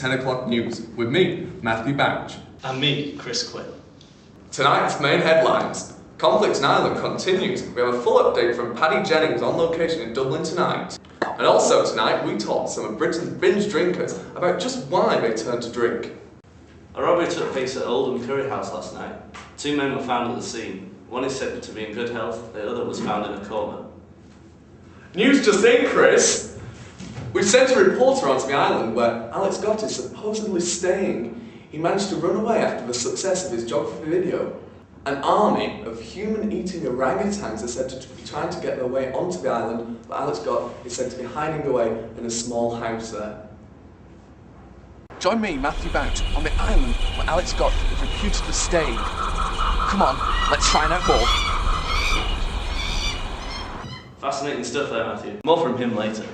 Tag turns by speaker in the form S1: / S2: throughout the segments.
S1: 10 o'clock news with me, Matthew Bouch.
S2: And me, Chris Quinn.
S1: Tonight's main headlines. Conflict in Ireland continues. We have a full update from Paddy Jennings on location in Dublin tonight. And also tonight we talk to some of Britain's binge drinkers about just why they turn to drink.
S2: A robbery took place at Oldham Curry House last night. 2 men were found at the scene. One is said to be in good health, the other was found in a coma.
S1: News just in, Chris! We've sent a reporter onto the island where Alex Scott is supposedly staying. He managed to run away after the success of his geography video. An army of human-eating orangutans are said to be trying to get their way onto the island, but Alex Scott is said to be hiding away in a small house there. Join me, Matthew Bouch, on the island where Alex Scott is reputedly staying. Come on, let's find out more.
S2: Fascinating stuff there, Matthew. More from him later.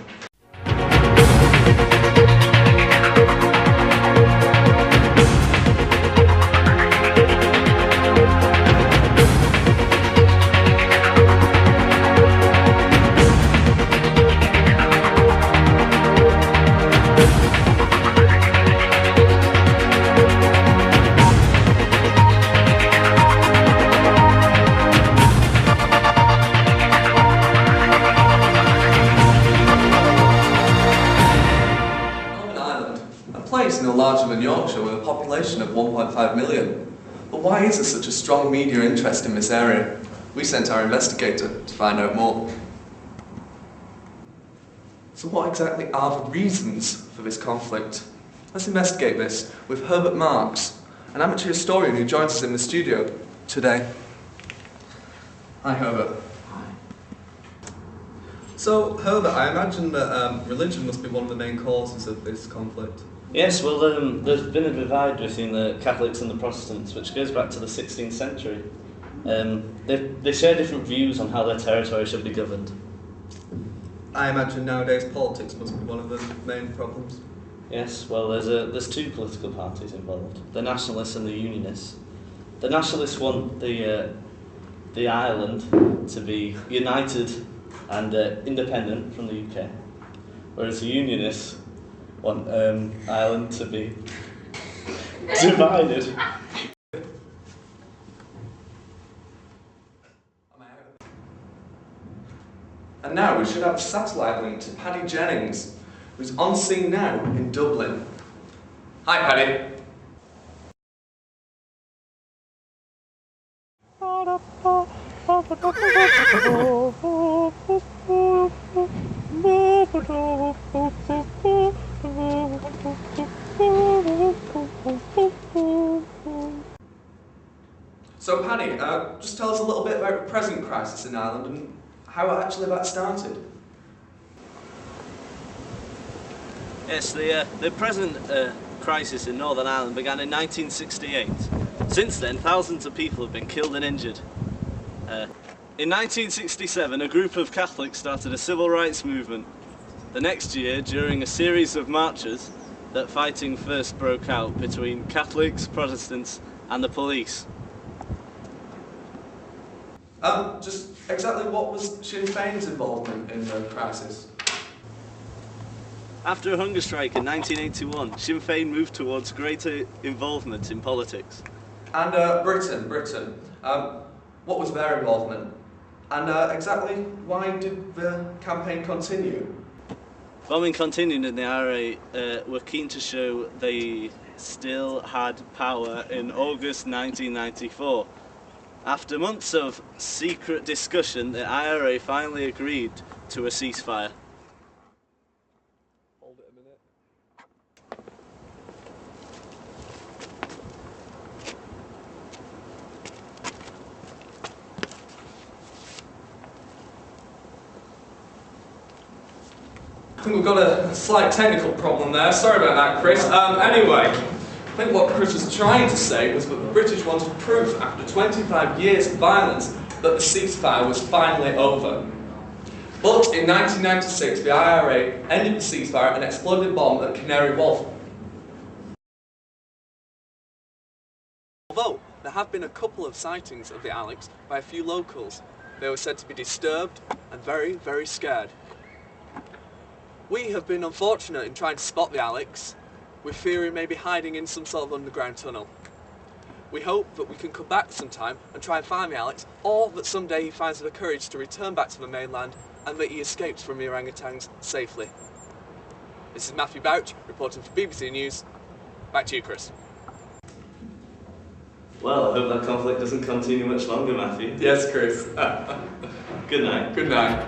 S1: Larger than Yorkshire with a population of 1.5 million. But why is there such a strong media interest in this area? We sent our investigator to find out more. So what exactly are the reasons for this conflict? Let's investigate this with Herbert Marks, an amateur historian who joins us in the studio today. Hi Herbert.
S3: Hi. So Herbert, I imagine that religion must be one of the main causes of this conflict.
S2: Yes, well, there's been a divide between the Catholics and the Protestants, which goes back to the 16th century. They share different views on how their territory should be governed.
S3: I imagine nowadays politics must be one of the main problems.
S2: Yes, well, there's 2 political parties involved, the Nationalists and the Unionists. The Nationalists want the island to be united and independent from the UK, whereas the Unionists want Ireland to be divided.
S1: And now we should have a satellite link to Paddy Jennings, who's on scene now in Dublin. Hi Paddy. So Paddy, just tell us a little bit about the present crisis in Ireland and how actually that started.
S2: Yes, the present crisis in Northern Ireland began in 1968. Since then, thousands of people have been killed and injured. In 1967, a group of Catholics started a civil rights movement. The next year, during a series of marches, that fighting first broke out between Catholics, Protestants and the police.
S1: Just exactly what was Sinn Féin's involvement in the crisis?
S2: After a hunger strike in 1981, Sinn Féin moved towards greater involvement in politics.
S1: And Britain. What was their involvement? And exactly why did the campaign continue?
S2: Bombing continued and the IRA were keen to show they still had power in August 1994. After months of secret discussion, the IRA finally agreed to a ceasefire.
S1: Hold it a minute. I think we've got a slight technical problem there. Sorry about that, Chris. Anyway, I think what Chris was trying to say was that the British wanted proof after 25 years of violence that the ceasefire was finally over. But in 1996, the IRA ended the ceasefire and exploded a bomb at Canary Wharf. Although there have been a couple of sightings of the Alex by a few locals, they were said to be disturbed and very, very scared. We have been unfortunate in trying to spot the Alex. We fear he may be hiding in some sort of underground tunnel. We hope that we can come back sometime and try and find me Alex, or that someday he finds the courage to return back to the mainland and that he escapes from the orangutans safely. This is Matthew Bouch, reporting for BBC News. Back to you, Chris.
S2: Well, I hope that conflict doesn't continue much longer, Matthew.
S1: Yes, Chris.
S2: Good night.
S1: Good night.